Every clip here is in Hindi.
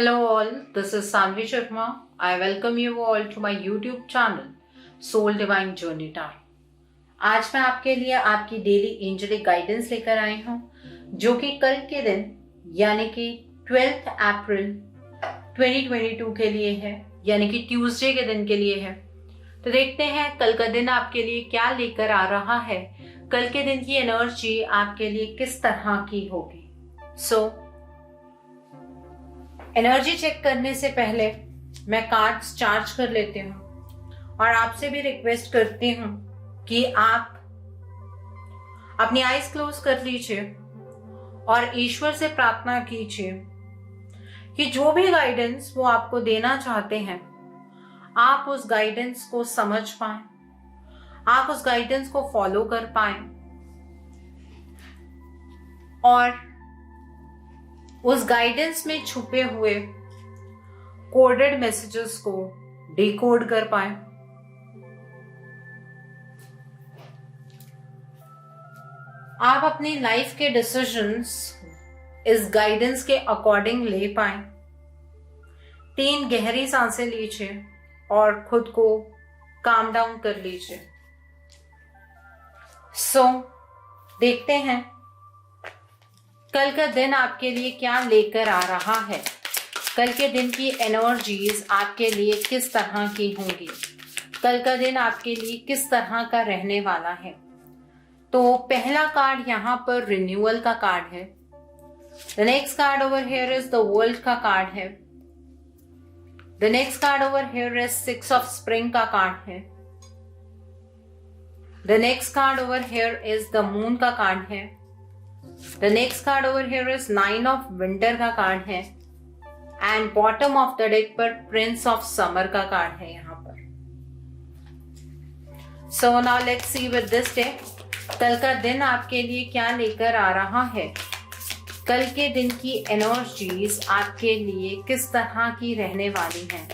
Hello all, this is Sanvi Sharma. I welcome you all to my YouTube channel Soul Divine Journey Tarot. आज मैं आपके लिए आपकी डेली एंजेलिक गाइडेंस लेकर आई हूँ जो कि कल के दिन यानी कि 12 अप्रैल 2022 के लिए है, यानी कि ट्यूसडे के दिन के लिए है। तो देखते हैं कल का दिन आपके लिए क्या लेकर आ रहा है, कल के दिन की एनर्जी आपके लिए किस तरह की होगी। एनर्जी चेक करने से पहले मैं कार्ड्स चार्ज कर लेती हूँ और आपसे भी रिक्वेस्ट करती हूँ कि आप अपनी आईज क्लोज कर लीजिए और ईश्वर से प्रार्थना कीजिए कि जो भी गाइडेंस वो आपको देना चाहते हैं आप उस गाइडेंस को समझ पाएं, आप उस गाइडेंस को फॉलो कर पाएं और उस गाइडेंस में छुपे हुए कोडेड मैसेजेस को डिकोड कर पाएं। आप अपनी लाइफ के डिसीजंस इस गाइडेंस के अकॉर्डिंग ले पाएं। 3 गहरी सांसें लीजिए और खुद को काम डाउन कर लीजिए। देखते हैं कल का दिन आपके लिए क्या लेकर आ रहा है, कल के दिन की एनर्जीज आपके लिए किस तरह की होंगी, कल का दिन आपके लिए किस तरह का रहने वाला है। तो पहला कार्ड यहाँ पर रिन्यूअल का कार्ड है। The next card over here is the world का कार्ड है। The next card over here is 6 of spring का कार्ड है। The next card over here is the moon का कार्ड है। The next card over here is 9 of winter का कार्ड है and bottom of the deck पर prince of summer का कार्ड है यहाँ पर। So now let's see with this day कल का दिन आपके लिए क्या लेकर आ रहा है, कल के दिन की एनर्जीज आपके लिए किस तरह की रहने वाली हैं,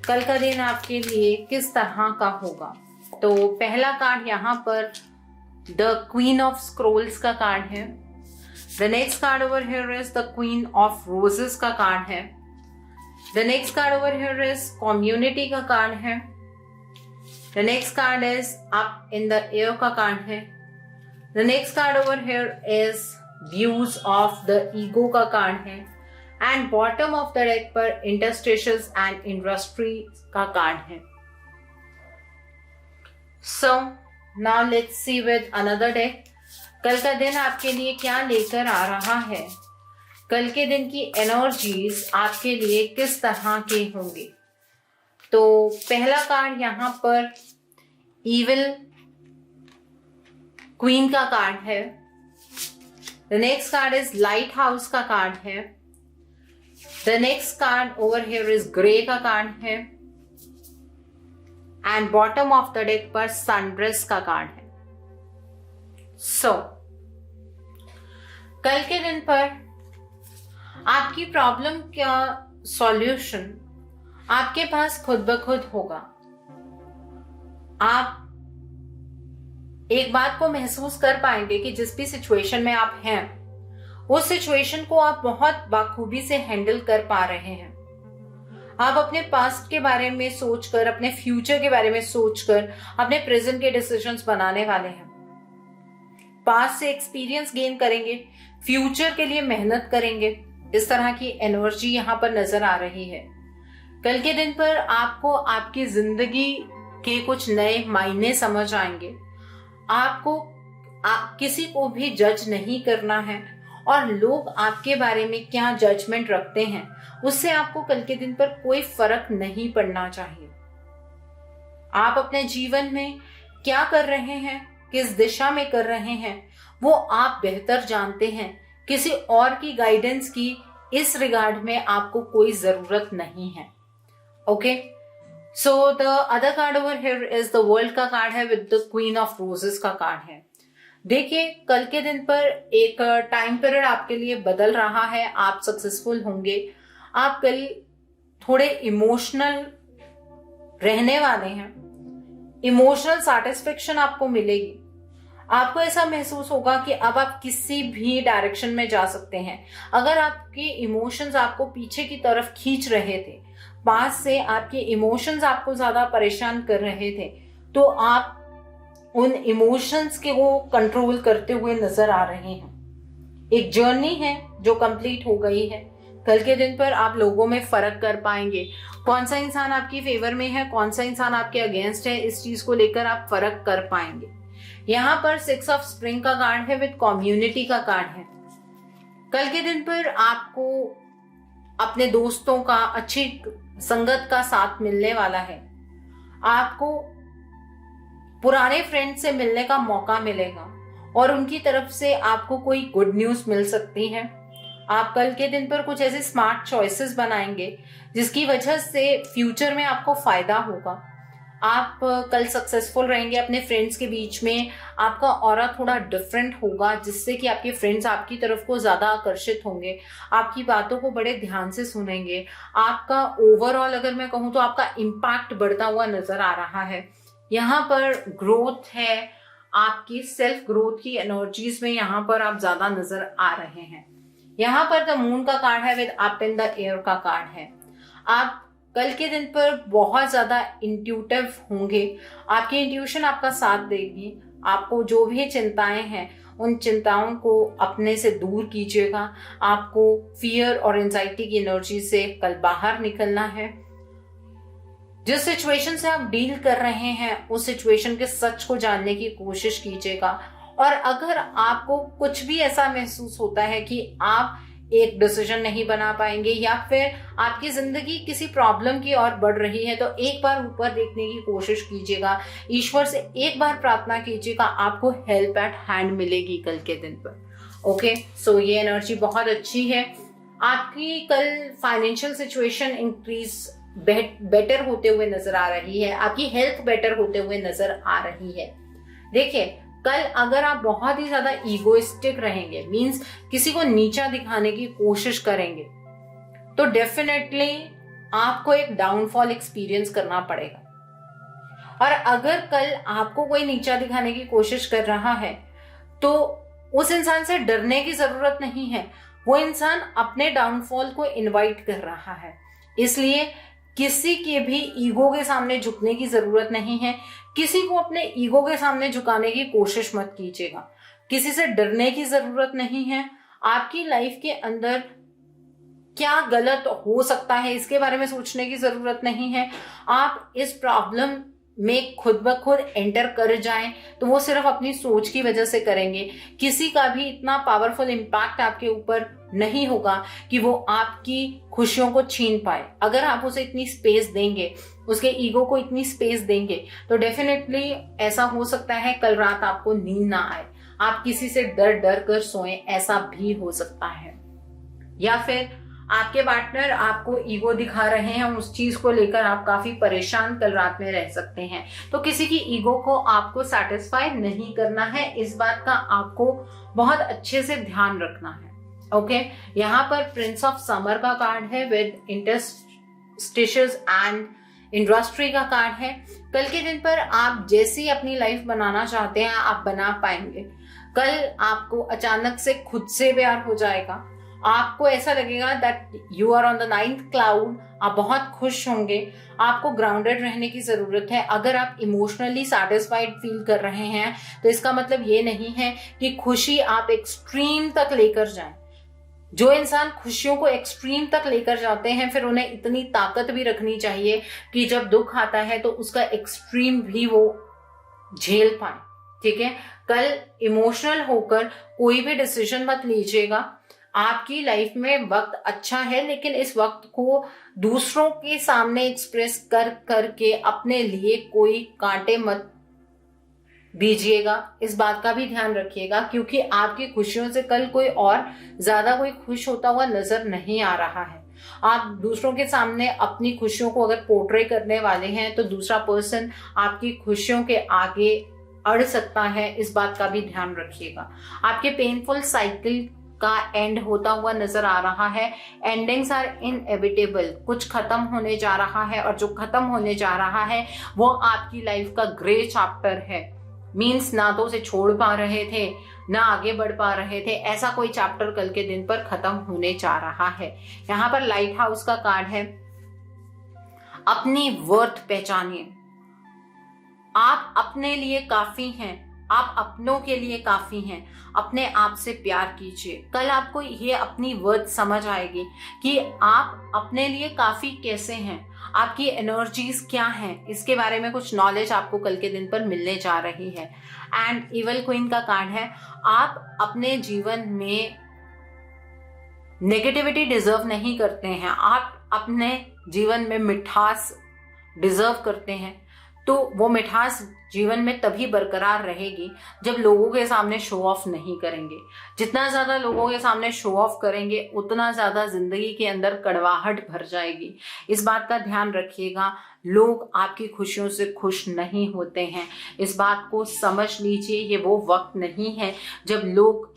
कल का दिन आपके लिए किस तरह का होगा। तो पहला कार्ड यहाँ पर द क्वीन ऑफ स्क्रोल्स का कार्ड है। The next card over here is the queen of roses का कार्ड है। The next card over here is community का कार्ड है। The next card is up in the air का कार्ड है। The next card over here is views of the ego का कार्ड है and bottom of the deck पर इंटरस्टेशंस एंड इंडस्ट्री का कार्ड है। Now let's see with another day कल का दिन आपके लिए क्या लेकर आ रहा है, कल के दिन की एनर्जीज आपके लिए किस तरह के होंगे। तो पहला कार्ड यहाँ पर इविल क्वीन का कार्ड है। The next card is light house का कार्ड है। The next card over here is grey का कार्ड है and bottom of the deck पर सनराइज का कार्ड है। कल के दिन पर आपकी प्रॉब्लम का सॉल्यूशन आपके पास खुद ब खुद होगा। आप एक बात को महसूस कर पाएंगे कि जिस भी सिचुएशन में आप हैं उस सिचुएशन को आप बहुत बाखूबी से हैंडल कर पा रहे हैं। आप अपने पास्ट के बारे में सोचकर, अपने फ्यूचर के बारे में सोचकर अपने प्रेजेंट के डिसीजंस बनाने वाले हैं। पास्ट से एक्सपीरियंस गेन करेंगे, फ्यूचर के लिए मेहनत करेंगे। इस तरह की एनर्जी यहाँ पर नजर आ रही है। कल के दिन पर आपको आपकी जिंदगी के कुछ नए मायने समझ आएंगे। आपको किसी को भी जज नहीं करना है और लोग आपके बारे में क्या जजमेंट रखते हैं उससे आपको कल के दिन पर कोई फर्क नहीं पड़ना चाहिए। आप अपने जीवन में क्या कर रहे हैं, किस दिशा में कर रहे हैं, वो आप बेहतर जानते हैं। किसी और की गाइडेंस की इस रिगार्ड में आपको कोई जरूरत नहीं है। Okay, so the other card over here is the world का कार्ड है with the queen of roses का कार्ड है। देखिए कल के दिन पर एक टाइम पीरियड आपके लिए बदल रहा है। आप सक्सेसफुल होंगे। आप कल थोड़े इमोशनल रहने वाले हैं। इमोशनल सैटिस्फैक्शन आपको मिलेगी। आपको ऐसा महसूस होगा कि अब आप किसी भी डायरेक्शन में जा सकते हैं। अगर आपके इमोशंस आपको पीछे की तरफ खींच रहे थे, पास से आपके इमोशंस आपको ज्यादा परेशान कर रहे थे, तो आप उन इमोशंस के वो कंट्रोल करते हुए नजर आ रहे हैं। एक जर्नी है जो कंप्लीट हो गई है। कल के दिन पर आप लोगों में फर्क कर पाएंगे, कौन सा इंसान आपकी फेवर में है, कौन सा इंसान आपके अगेंस्ट है, इस चीज को लेकर आप फर्क कर पाएंगे। यहाँ पर 6 ऑफ स्प्रिंग का कार्ड है विद कम्युनिटी का कार्ड है। कल के दिन पर आपको अपने दोस्तों का, अच्छी संगत का साथ मिलने वाला है। आपको पुराने फ्रेंड से मिलने का मौका मिलेगा और उनकी तरफ से आपको कोई गुड न्यूज मिल सकती है। आप कल के दिन पर कुछ ऐसे स्मार्ट चॉइसेस बनाएंगे जिसकी वजह से फ्यूचर में आपको फायदा होगा। आप कल सक्सेसफुल रहेंगे अपने फ्रेंड्स के बीच में। आपका ऑरा थोड़ा डिफरेंट होगा जिससे कि आपके फ्रेंड्स आपकी तरफ को ज्यादा आकर्षित होंगे, आपकी बातों को बड़े ध्यान से सुनेंगे। आपका ओवरऑल अगर मैं कहूँ तो आपका इम्पैक्ट बढ़ता हुआ नजर आ रहा है। यहाँ पर ग्रोथ है, आपकी सेल्फ ग्रोथ की एनर्जीज में यहाँ पर आप ज्यादा नजर आ रहे हैं। यहाँ पर द मून का कार्ड है with up in the air का कार्ड है। आप कल के दिन पर बहुत ज्यादा इंट्यूटिव होंगे, आपकी इंट्यूशन आपका साथ देगी। आपको जो भी चिंताएं हैं उन चिंताओं को अपने से दूर कीजिएगा। आपको फियर और एंजाइटी की एनर्जी से कल बाहर निकलना है। जिस सिचुएशन से आप डील कर रहे हैं उस सिचुएशन के सच को जानने की कोशिश कीजिएगा। और अगर आपको कुछ भी ऐसा महसूस होता है कि आप एक डिसीजन नहीं बना पाएंगे या फिर आपकी जिंदगी किसी प्रॉब्लम की ओर बढ़ रही है, तो एक बार ऊपर देखने की कोशिश कीजिएगा, ईश्वर से एक बार प्रार्थना कीजिएगा, आपको हेल्प एट हैंड मिलेगी कल के दिन पर। ओके, सो ये एनर्जी बहुत अच्छी है। आपकी कल फाइनेंशियल सिचुएशन इंक्रीज बेटर होते हुए नजर आ रही है, आपकी हेल्थ बेटर होते हुए नजर आ रही है। देखिए, कल अगर आप बहुत ही ज्यादा ईगोइस्टिक रहेंगे, मींस किसी को नीचा दिखाने की कोशिश करेंगे, तो डेफिनेटली आपको एक डाउनफॉल एक्सपीरियंस करना पड़ेगा। और अगर कल आपको कोई नीचा दिखाने की कोशिश कर रहा है तो उस इंसान से डरने की जरूरत नहीं है, वो इंसान अपने डाउनफॉल को इनवाइट कर रहा है। इसलिए किसी के भी ईगो के सामने झुकने की जरूरत नहीं है। किसी को अपने ईगो के सामने झुकाने की कोशिश मत कीजिएगा। किसी से डरने की जरूरत नहीं है। आपकी लाइफ के अंदर क्या गलत हो सकता है इसके बारे में सोचने की जरूरत नहीं है। आप इस प्रॉब्लम में खुद ब खुद एंटर कर जाएं तो वो सिर्फ अपनी सोच की वजह से करेंगे। किसी का भी इतना पावरफुल इम्पैक्ट आपके ऊपर नहीं होगा कि वो आपकी खुशियों को छीन पाए। अगर आप उसे इतनी स्पेस देंगे, उसके ईगो को इतनी स्पेस देंगे, तो डेफिनेटली ऐसा हो सकता है कल रात आपको नींद ना आए, आप किसी से डर डर कर सोएं, ऐसा भी हो सकता है। या फिर आपके पार्टनर आपको ईगो दिखा रहे हैं, उस चीज को लेकर आप काफी परेशान कल रात में रह सकते हैं। तो किसी की ईगो को आपको सेटिस्फाई नहीं करना है, इस बात का आपको बहुत अच्छे से ध्यान रखना है। ओके, यहाँ पर प्रिंस ऑफ समर का कार्ड है विद इंटरस्टिशंस एंड इंडस्ट्री का कार्ड है। कल के दिन पर आप जैसी अपनी लाइफ बनाना चाहते हैं आप बना पाएंगे। कल आपको अचानक से खुद से प्यार हो जाएगा। आपको ऐसा लगेगा that you are on the 9th cloud. आप बहुत खुश होंगे। आपको ग्राउंडेड रहने की जरूरत है। अगर आप इमोशनली सैटिस्फाइड फील कर रहे हैं तो इसका मतलब ये नहीं है कि खुशी आप एक्सट्रीम तक लेकर जाएं। जो इंसान खुशियों को एक्सट्रीम तक लेकर जाते हैं फिर उन्हें इतनी ताकत भी रखनी चाहिए कि जब दुख आता है तो उसका एक्सट्रीम भी वो झेल पाए। ठीक है, कल इमोशनल होकर कोई भी डिसीजन मत लीजिएगा। आपकी लाइफ में वक्त अच्छा है, लेकिन इस वक्त को दूसरों के सामने एक्सप्रेस कर करके अपने लिए कोई कांटे मत दीजिएगा। इस बात का भी ध्यान रखिएगा, क्योंकि आपकी खुशियों से कल कोई और ज्यादा कोई खुश होता हुआ नजर नहीं आ रहा है। आप दूसरों के सामने अपनी खुशियों को अगर पोर्ट्रे करने वाले हैं तो दूसरा पर्सन आपकी खुशियों के आगे अड़ सकता है। इस बात का भी ध्यान रखिएगा। आपके पेनफुल साइकिल का एंड होता हुआ नजर आ रहा है। Endings are inevitable. कुछ खत्म होने जा रहा है और जो खत्म होने जा रहा है वो आपकी लाइफ का ग्रे चैप्टर है। मीन्स ना तो उसे छोड़ पा रहे थे, ना आगे बढ़ पा रहे थे। ऐसा कोई चैप्टर कल के दिन पर खत्म होने जा रहा है। यहाँ पर लाइट हाउस का कार्ड है। अपनी वर्थ पहचानिए। आप अपने लिए काफी हैं, आप अपनों के लिए काफी हैं। अपने आप से प्यार कीजिए। कल आपको ये अपनी वर्थ समझ आएगी कि आप अपने लिए काफी कैसे हैं, आपकी एनर्जीज क्या हैं। इसके बारे में कुछ नॉलेज आपको कल के दिन पर मिलने जा रही है। एंड इवल क्वीन का कार्ड है। आप अपने जीवन में नेगेटिविटी डिजर्व नहीं करते हैं, आप अपने जीवन में मिठास डिजर्व करते हैं। तो वो मिठास जीवन में तभी बरकरार रहेगी जब लोगों के सामने शो ऑफ नहीं करेंगे। जितना ज्यादा लोगों के सामने शो ऑफ करेंगे उतना ज्यादा जिंदगी के अंदर कड़वाहट भर जाएगी। इस बात का ध्यान रखिएगा। लोग आपकी खुशियों से खुश नहीं होते हैं, इस बात को समझ लीजिए। ये वो वक्त नहीं है जब लोग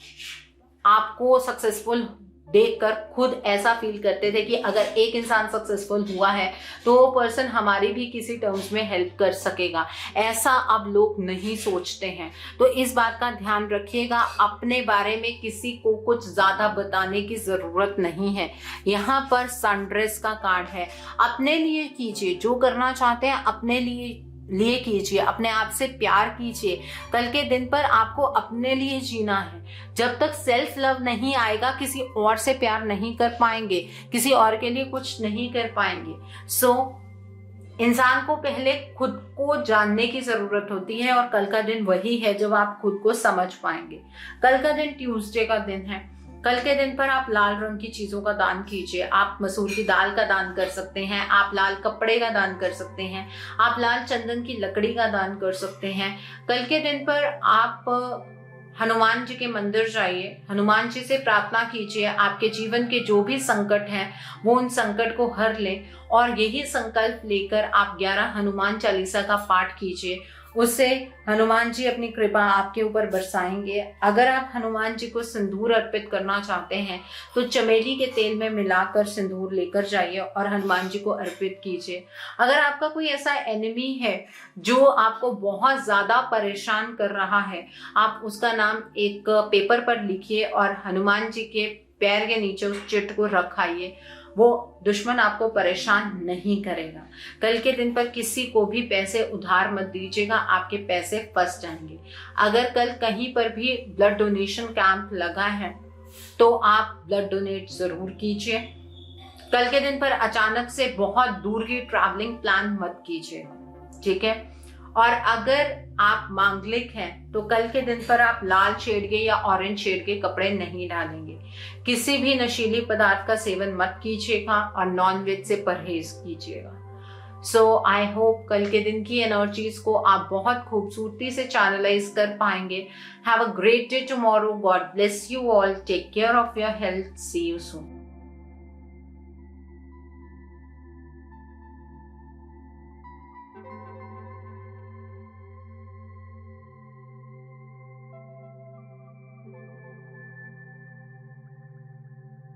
आपको सक्सेसफुल देखकर खुद ऐसा फील करते थे कि अगर एक इंसान सक्सेसफुल हुआ है तो वो पर्सन हमारी भी किसी टर्म्स में हेल्प कर सकेगा। ऐसा अब लोग नहीं सोचते हैं। तो इस बात का ध्यान रखिएगा। अपने बारे में किसी को कुछ ज्यादा बताने की जरूरत नहीं है। यहाँ पर सनराइज का कार्ड है। अपने लिए कीजिए, जो करना चाहते हैं अपने लिए कीजिए। अपने आप से प्यार कीजिए। कल के दिन पर आपको अपने लिए जीना है। जब तक सेल्फ लव नहीं आएगा किसी और से प्यार नहीं कर पाएंगे, किसी और के लिए कुछ नहीं कर पाएंगे। सो इंसान को पहले खुद को जानने की जरूरत होती है और कल का दिन वही है जब आप खुद को समझ पाएंगे। कल का दिन ट्यूसडे का दिन है। कल के दिन पर आप लाल रंग की चीजों का दान कीजिए। आप मसूर की दाल का दान कर सकते हैं, आप लाल कपड़े का दान कर सकते हैं, आप लाल चंदन की लकड़ी का दान कर सकते हैं। कल के दिन पर आप हनुमान जी के मंदिर जाइए, हनुमान जी से प्रार्थना कीजिए। आपके जीवन के जो भी संकट हैं वो उन संकट को हर लें और यही संकल्प लेकर आप 11 हनुमान चालीसा का पाठ कीजिए। उससे हनुमान जी अपनी कृपा आपके ऊपर बरसाएंगे। अगर आप हनुमान जी को सिंदूर अर्पित करना चाहते हैं तो चमेली के तेल में मिलाकर सिंदूर लेकर जाइए और हनुमान जी को अर्पित कीजिए। अगर आपका कोई ऐसा एनिमी है जो आपको बहुत ज्यादा परेशान कर रहा है, आप उसका नाम एक पेपर पर लिखिए और हनुमान जी के पैर के नीचे उस चिट को रखाइए। वो दुश्मन आपको परेशान नहीं करेगा। कल के दिन पर किसी को भी पैसे उधार मत दीजिएगा, आपके पैसे फंस जाएंगे। अगर कल कहीं पर भी ब्लड डोनेशन कैंप लगा है तो आप ब्लड डोनेट जरूर कीजिए। कल के दिन पर अचानक से बहुत दूर की ट्रैवलिंग प्लान मत कीजिए, ठीक है। और अगर आप मांगलिक हैं तो कल के दिन पर आप लाल शेड के या ऑरेंज शेड के कपड़े नहीं डालेंगे। किसी भी नशीली पदार्थ का सेवन मत कीजिएगा और नॉनवेज से परहेज कीजिएगा। सो आई होप कल के दिन की एनर्जीज को आप बहुत खूबसूरती से चैनलाइज कर पाएंगे। Have a great day tomorrow. God bless you all. Take care of your health. See you soon.